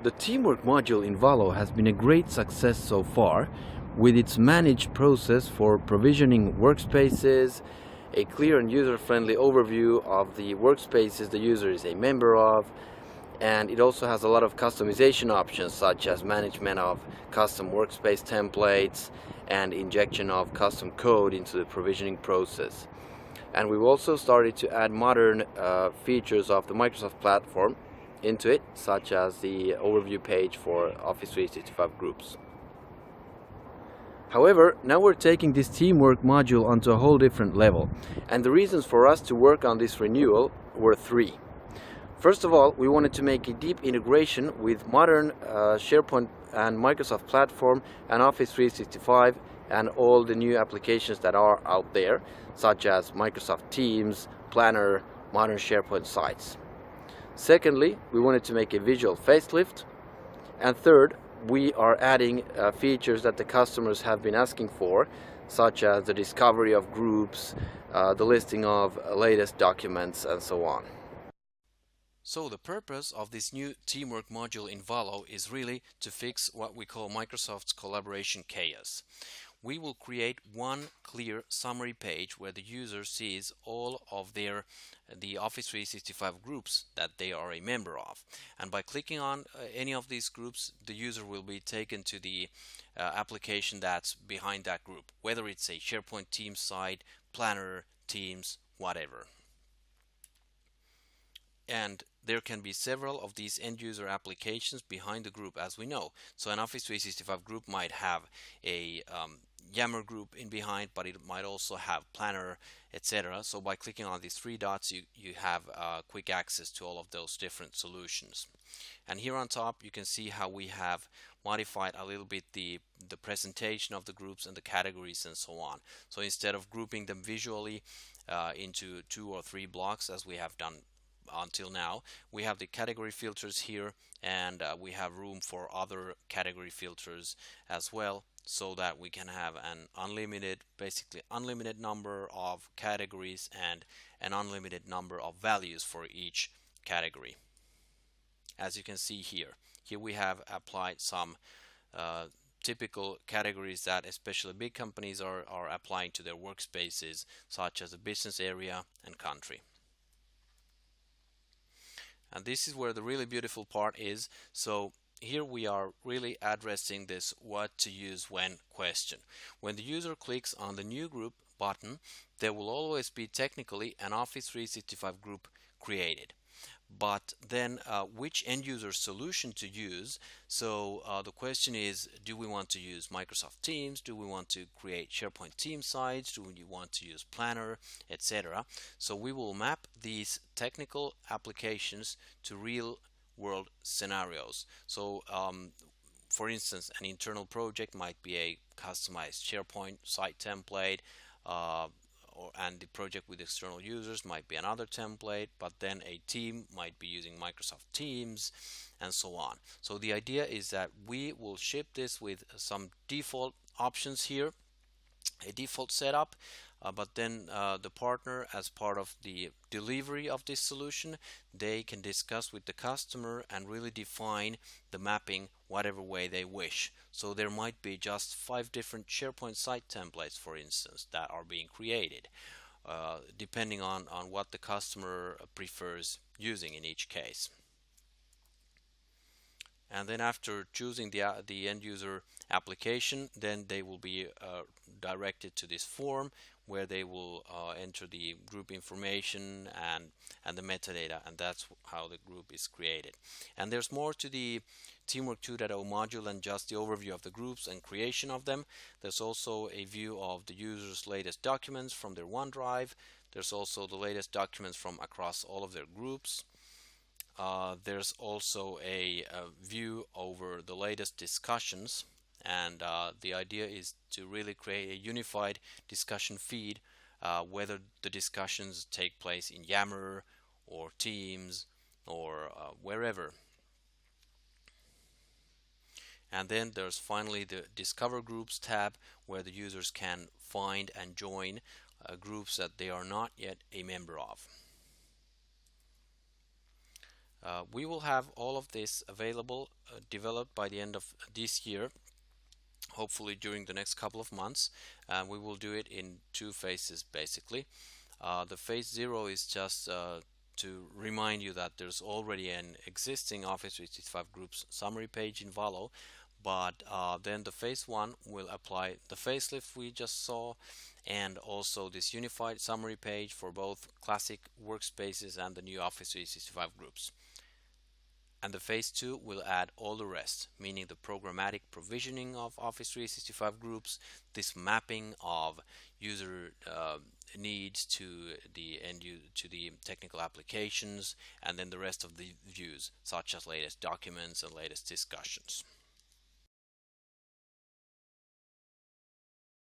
The teamwork module in Valo has been a great success so far, with its managed process for provisioning workspaces, a clear and user-friendly overview of the workspaces the user is a member of, and it also has a lot of customization options such as management of custom workspace templates and injection of custom code into the provisioning process. And we've also started to add modern features of the Microsoft platform into it, such as the overview page for Office 365 groups. However, now we're taking this teamwork module onto a whole different level, and the reasons for us to work on this renewal were three. First of all, we wanted to make a deep integration with modern SharePoint and Microsoft platform and Office 365 and all the new applications that are out there, such as Microsoft Teams, Planner, modern SharePoint Sites. Secondly, we wanted to make a visual facelift. And third, we are adding features that the customers have been asking for, such as the discovery of groups, the listing of latest documents, and so on. So the purpose of this new teamwork module in Valo is really to fix what we call Microsoft's collaboration chaos. We will create one clear summary page where the user sees all of the Office 365 groups that they are a member of. And by clicking on any of these groups, the user will be taken to the application that's behind that group, whether it's a SharePoint Teams site, Planner, Teams, whatever. And there can be several of these end user applications behind the group, as we know. So an Office 365 group might have a Yammer group in behind, but it might also have Planner, etc. So by clicking on these three dots, you have quick access to all of those different solutions. And here on top, you can see how we have modified a little bit the presentation of the groups and the categories and so on. So instead of grouping them visually into 2 or 3 blocks as we have done until now, we have the category filters here, and we have room for other category filters as well, so that we can have an basically unlimited number of categories and an unlimited number of values for each category. As you can see here we have applied some typical categories that especially big companies are applying to their workspaces, such as a business area and country. And this is where the really beautiful part is. So here we are really addressing this what to use when question. When the user clicks on the new group button, there will always be technically an Office 365 group created. But then which end user solution to use? So the question is, do we want to use Microsoft Teams? Do we want to create SharePoint Team sites? Do we want to use Planner, etc.? So we will map these technical applications to real world scenarios. So for instance, an internal project might be a customized SharePoint site template, and the project with external users might be another template, but then a team might be using Microsoft Teams, and so on. So the idea is that we will ship this with some default options here, a default setup, but then the partner, as part of the delivery of this solution, they can discuss with the customer and really define the mapping whatever way they wish. So there might be just 5 different SharePoint site templates, for instance, that are being created, depending on what the customer prefers using in each case. And then after choosing the end user application, then they will be directed to this form where they will enter the group information and the metadata, and that's how the group is created. And there's more to the Teamwork 2.0 module than just the overview of the groups and creation of them. There's also a view of the user's latest documents from their OneDrive. There's also the latest documents from across all of their groups. There's also a view over the latest discussions, and the idea is to really create a unified discussion feed, whether the discussions take place in Yammer or Teams or wherever. And then there's finally the Discover Groups tab, where the users can find and join groups that they are not yet a member of. We will have all of this available, developed by the end of this year, hopefully during the next couple of months. We will do it in two phases basically. The phase 0 is just to remind you that there's already an existing Office 365 Groups summary page in Valo, but then the phase 1 will apply the facelift we just saw, and also this unified summary page for both classic workspaces and the new Office 365 Groups. And the phase 2 will add all the rest, meaning the programmatic provisioning of Office 365 groups, this mapping of user needs to the to the technical applications, and then the rest of the views, such as latest documents and latest discussions.